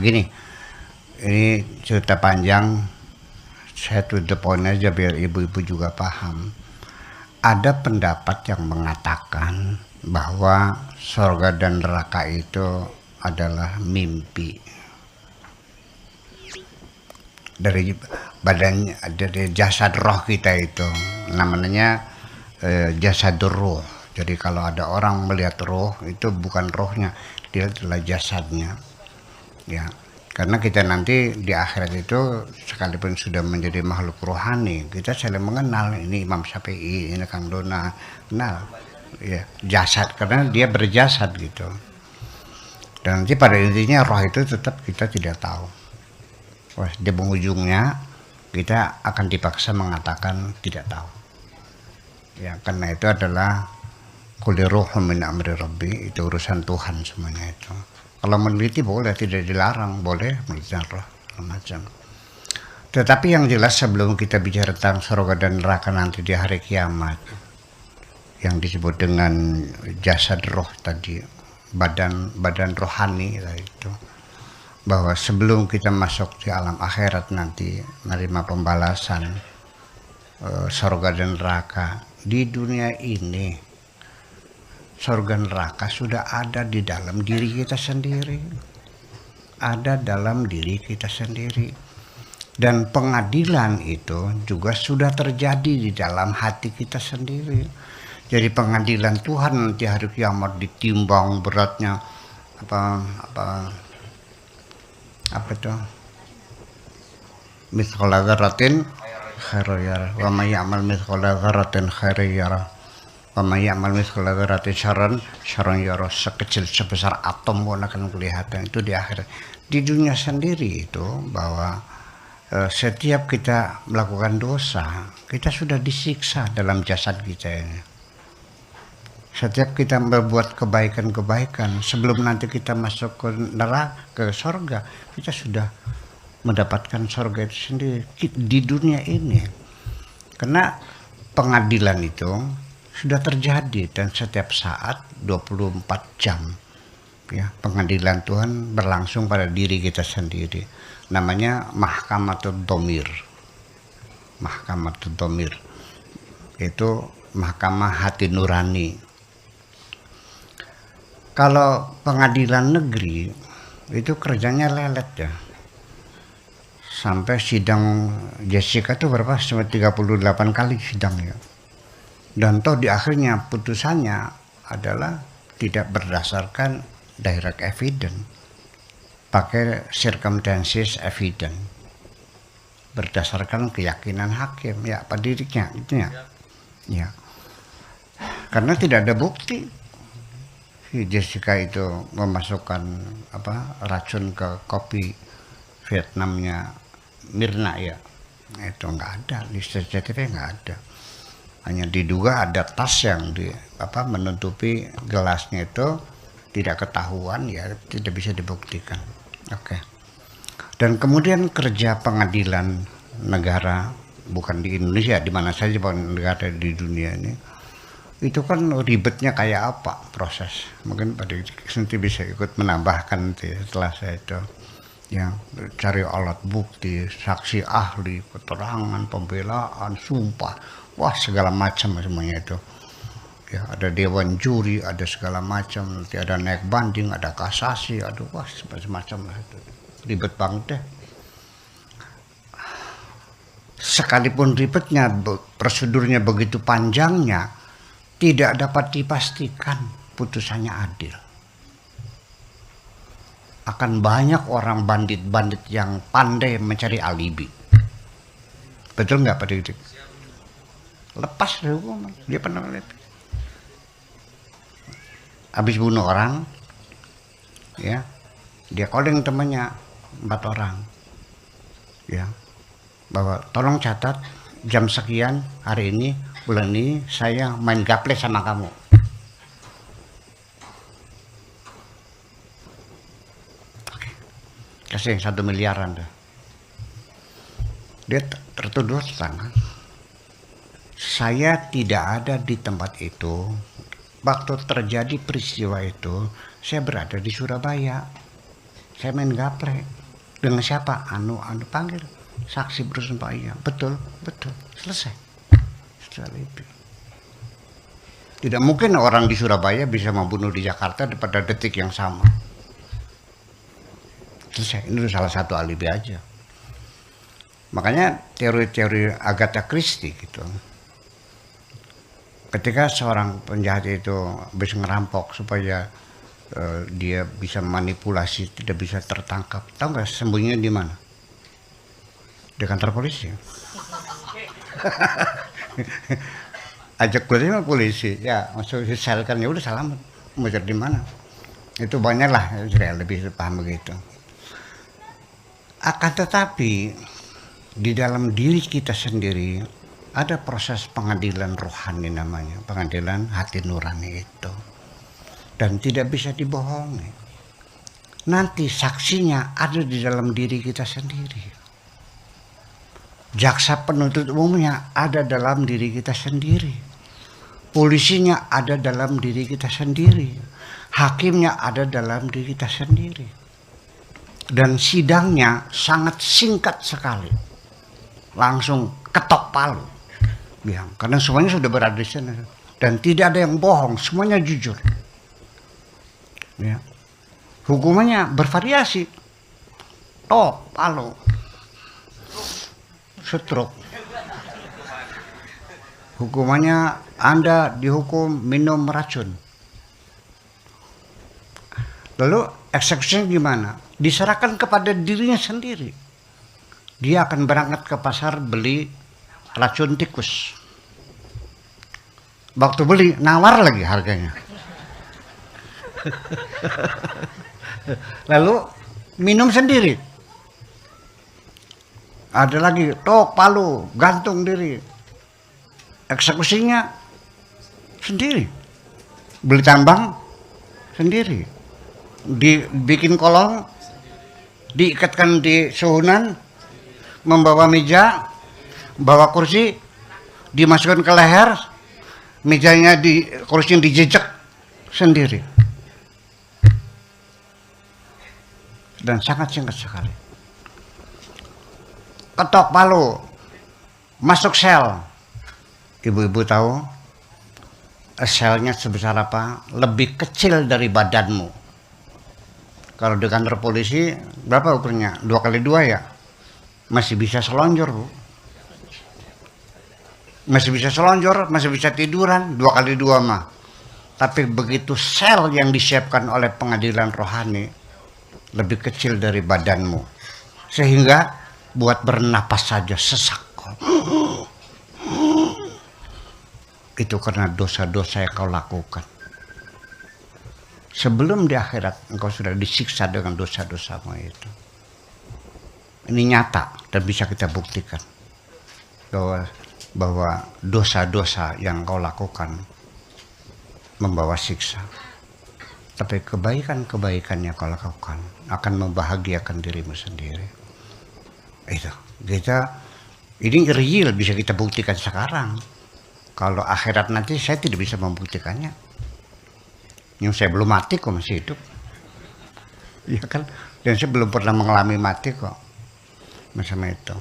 Gini, ini cerita panjang, saya to the point aja biar ibu-ibu juga paham. Ada pendapat yang mengatakan bahwa surga dan neraka itu adalah mimpi dari badannya, dari jasad roh kita itu, namanya jasad roh. Jadi kalau ada orang melihat roh, itu bukan rohnya, dia adalah jasadnya, ya. Karena kita nanti di akhirat itu sekalipun sudah menjadi makhluk rohani, kita saling mengenal. Ini Imam Syafi'i, ini Kang Dona, kenal, ya, jasad, karena dia berjasad gitu. Dan nanti pada intinya roh itu tetap kita tidak tahu. Wah, di penghujungnya kita akan dipaksa mengatakan tidak tahu. Ya, karena itu adalah kulli ruhun min amri rabbi, itu urusan Tuhan semuanya itu. Kalau meneliti boleh, tidak dilarang, boleh meneliti roh macam. Tetapi yang jelas sebelum kita bicara tentang surga dan neraka nanti di hari kiamat, yang disebut dengan jasad roh tadi, badan rohani itu, bahwa sebelum kita masuk di alam akhirat nanti menerima pembalasan surga dan neraka di dunia ini, surga neraka sudah ada di dalam diri kita sendiri, ada dalam diri kita sendiri, dan pengadilan itu juga sudah terjadi di dalam hati kita sendiri. Jadi pengadilan Tuhan nanti hari kiamat ditimbang beratnya apa itu, mithqala dzarratin khairan yarah wa may ya'mal mithqala dzarratin khairan yarah wa may ya'mal mithqala dzarratin syarran yarah. Sekecil sebesar atom pun akan kelihatan. Itu di akhirat. Di dunia sendiri itu bahwa setiap kita melakukan dosa, kita sudah disiksa dalam jasad kita ini. Setiap kita berbuat kebaikan-kebaikan, sebelum nanti kita masuk ke neraka, ke surga, kita sudah mendapatkan surga itu sendiri di dunia ini. Karena pengadilan itu sudah terjadi, dan setiap saat 24 jam, ya, pengadilan Tuhan berlangsung pada diri kita sendiri. Namanya Mahkamatul Dhamir. Mahkamatul Dhamir itu mahkamah hati nurani. Kalau pengadilan negeri itu kerjanya lelet ya. Sampai sidang Jessica itu berapa? Sampai 38 kali sidang ya. Dan toh di akhirnya putusannya adalah tidak berdasarkan direct evidence, pakai circumstances evidence, berdasarkan keyakinan hakim, ya, pada dirinya itu ya. Karena tidak ada bukti Jessica itu memasukkan racun ke kopi Vietnamnya Mirna, ya, itu nggak ada, di CCTV nggak ada. Hanya diduga ada tas yang menutupi gelasnya, itu tidak ketahuan, ya, tidak bisa dibuktikan. Oke. Dan kemudian kerja pengadilan negara, bukan di Indonesia, di mana saja negara di dunia ini, itu kan ribetnya kayak apa proses. Mungkin Pak Dik nanti bisa ikut menambahkan nanti setelah saya itu, ya, cari alat bukti, saksi ahli, keterangan, pembelaan, sumpah, wah, segala macam semuanya itu. Ya, ada dewan juri, ada segala macam, nanti ada naik banding, ada kasasi, ada wah semacam lah itu. Ribet banget deh. Sekalipun ribetnya, prosedurnya begitu panjangnya, tidak dapat dipastikan putusannya adil. Akan banyak orang bandit-bandit yang pandai mencari alibi. Betul nggak Pak Dik? Lepas dari hukuman, dia pernah lihat. Habis bunuh orang, ya, dia calling temannya 4 orang, ya, bahwa tolong catat jam sekian hari ini, bulan ini saya main gaple sama kamu. Kasih 1 miliaran dah. Dia tertuduh tangan. Saya tidak ada di tempat itu. Waktu terjadi peristiwa itu, saya berada di Surabaya. Saya main gaple. Dengan siapa? Anu panggil. Saksi bersumpah iya. Betul. Selesai. Setelah itu. Tidak mungkin orang di Surabaya bisa membunuh di Jakarta pada detik yang sama. Selesai. Ini salah satu alibi aja. Makanya teori-teori Agatha Christie gitu. Ketika seorang penjahat itu bisa ngerampok supaya dia bisa manipulasi, tidak bisa tertangkap. Tahu nggak sembunyinya di mana? Di kantor polisi. Ajak gue sama polisi, ya masuk sel kan, ya udah selamat. Mau cari di mana? Itu banyak lah, saya lebih paham begitu. Akan tetapi di dalam diri kita sendiri ada proses pengadilan rohani namanya, pengadilan hati nurani itu. Dan tidak bisa dibohongi. Nanti saksinya ada di dalam diri kita sendiri. Jaksa penuntut umumnya ada dalam diri kita sendiri. Polisinya ada dalam diri kita sendiri. Hakimnya ada dalam diri kita sendiri. Dan sidangnya sangat singkat sekali. Langsung ketok palu. Ya, karena semuanya sudah berada di sana. Dan tidak ada yang bohong, semuanya jujur. Ya. Hukumannya bervariasi. Palu. Stroke. Hukumannya Anda dihukum minum racun. Lalu eksekusinya gimana? Diserahkan kepada dirinya sendiri. Dia akan berangkat ke pasar beli racun tikus. Waktu beli nawar lagi harganya. Lalu minum sendiri. Ada lagi palu, gantung diri. Eksekusinya sendiri. Beli tambang sendiri. Dibikin kolong, diikatkan di suhunan, membawa meja, bawa kursi, dimasukkan ke leher, mejanya kursinya dijejak sendiri. Dan sangat singkat sekali. Ketok palu, masuk sel. Ibu-ibu tahu selnya sebesar apa? Lebih kecil dari badanmu. Kalau di kantor polisi berapa ukurnya? 2x2 ya? Masih bisa selonjor, Bu. Masih bisa selonjor, masih bisa tiduran, 2x2 mah. Tapi begitu sel yang disiapkan oleh pengadilan rohani lebih kecil dari badanmu, sehingga buat bernapas saja sesak. Itu karena dosa-dosa yang kau lakukan. Sebelum di akhirat engkau sudah disiksa dengan dosa-dosamu itu. Ini nyata dan bisa kita buktikan bahwa dosa-dosa yang kau lakukan membawa siksa. Tapi kebaikan-kebaikan yang kau lakukan akan membahagiakan dirimu sendiri. Itu ini real, bisa kita buktikan sekarang. Kalau akhirat nanti saya tidak bisa membuktikannya. Yang saya belum mati kok, masih hidup. Iya kan? Dan saya belum pernah mengalami mati kok. Macam itu.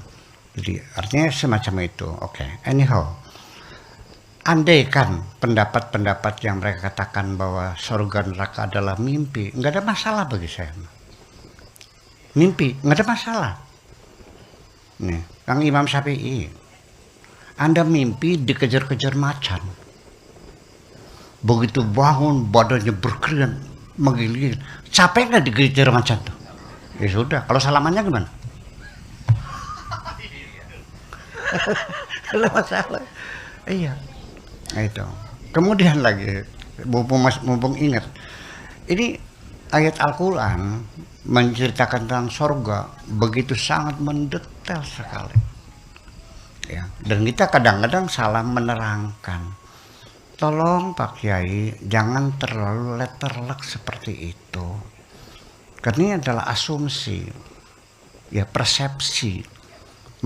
Jadi artinya semacam itu. Oke. Anyhow, andaikan pendapat-pendapat yang mereka katakan bahwa surga neraka adalah mimpi, nggak ada masalah bagi saya. Mimpi, nggak ada masalah. Nih, Kang Imam Syafi'i, Anda mimpi dikejar-kejar macan. Begitu bangun, badannya berkeringat, menggigil. Capek nggak dikejar macan tuh? Ya sudah, kalau salamannya gimana? Ada masalah. Iya. Nah, itu. Kemudian lagi, mumpung ingat, ini ayat Al-Quran menceritakan tentang sorga begitu sangat mendetail sekali. Ya, dan kita kadang-kadang salah menerangkan. Tolong Pak Kiai, jangan terlalu letterlek seperti itu. Karena ini adalah asumsi, ya persepsi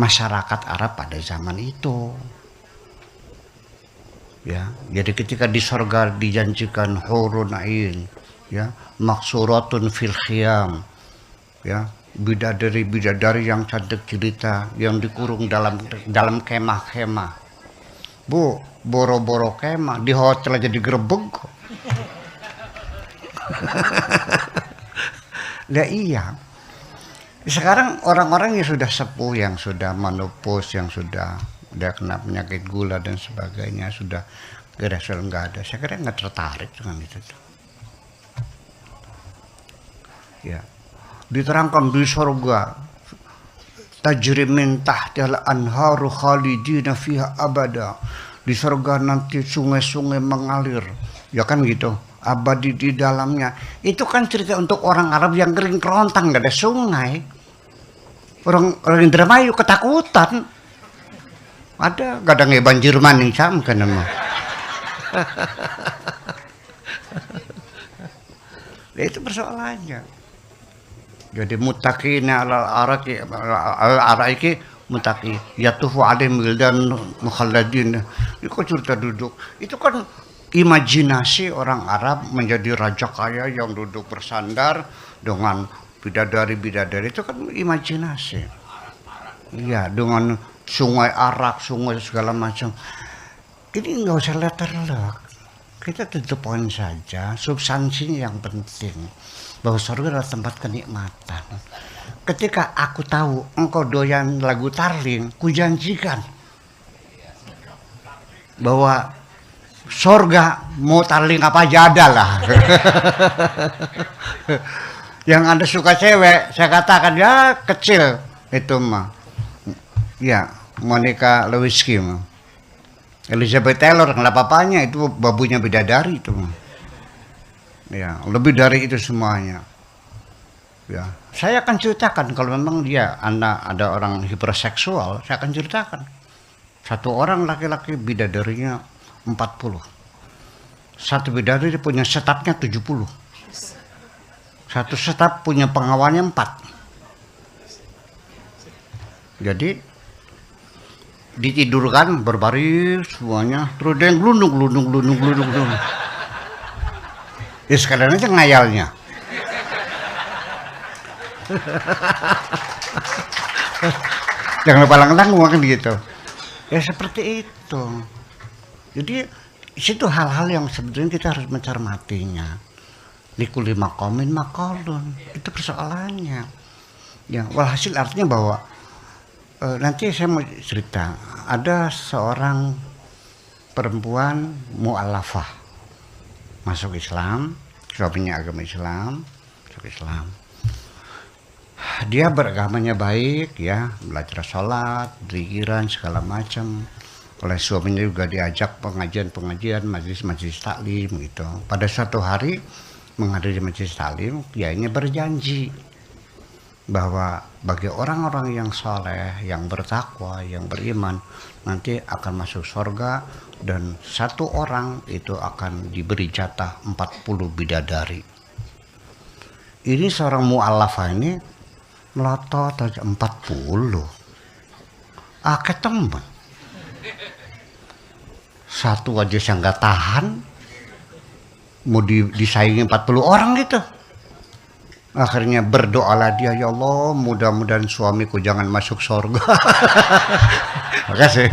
masyarakat Arab pada zaman itu. Ya, jadi ketika di surga dijanjikan hurun ain, ya, maksuratun fil khiyam, ya, bidadari yang cantik cerita, yang dikurung dalam kemah-kemah. Bu, boro-boro kemah di hotel aja digerebek kok. Lah iya. Sekarang orang-orang yang sudah sepuh, yang sudah menopause, yang sudah kena penyakit gula dan sebagainya, sudah geresul nggak ada. Saya kira nggak tertarik dengan itu tuh. Ya, diterangkan di surga tajri min tahtil anharu khalidina fiha abada. Di surga nanti sungai-sungai mengalir. Ya kan gitu. Abadi di dalamnya. Itu kan cerita untuk orang Arab yang kering kerontang, nggak ada sungai. Orang Indramayu ketakutan. Ada kadang banjir maning sam kan emang. Itu persoalannya. Jadi muttaqina al-araiki muttaqi yatufu alaihim wildan mukhalladin. Itu cerita duduk. Itu kan imajinasi orang Arab menjadi raja kaya yang duduk bersandar dengan bidadari-bidadari, itu kan imajinasi. Iya, dengan sungai arak, sungai segala macam. Ini nggak usah letterlock. Kita tutup poin saja, substansinya yang penting. Bahwa surga adalah tempat kenikmatan. Ketika aku tahu engkau doyan lagu Tarling, kujanjikan bahwa surga mau Tarling apa aja ada lah. Yang Anda suka cewek, saya katakan ya kecil itu mah. Ya, Monica Lewinsky mah. Elizabeth Taylor nggak apa-apanya, itu babunya bidadari itu mah. Ya, lebih dari itu semuanya. Ya, saya akan ceritakan kalau memang dia ada orang hiperseksual, saya akan ceritakan. Satu orang laki-laki bidadarinya 40. Satu bidadari punya setapnya 70. Satu setap punya pengawalnya 4. Jadi ditidurkan berbaris semuanya, terus dia yang glundung. Ya sekalian aja ngayalnya. Jangan lupa tanggung kan gitu. Ya seperti itu. Jadi itu hal-hal yang sebetulnya kita harus mencermatinya. Likuli makomin makolun, itu persoalannya. Ya, walhasil artinya bahwa nanti saya mau cerita, ada seorang perempuan mu'alafah masuk Islam, suaminya agama Islam, masuk Islam. Dia beragamanya baik, ya, belajar sholat, zikiran segala macam. Oleh suaminya juga diajak pengajian, majelis taklim gitu. Pada suatu hari menghadiri majelis taklim, kiainya berjanji bahwa bagi orang-orang yang saleh, yang bertakwa, yang beriman, nanti akan masuk surga dan satu orang itu akan diberi jatah 40 bidadari. Ini seorang mu'alafah ini melotot aja 40. Ketemu. Satu aja saya nggak tahan, mau disaingi 40 orang gitu. Akhirnya berdoalah dia, ya Allah mudah-mudahan suamiku jangan masuk surga. Makasih.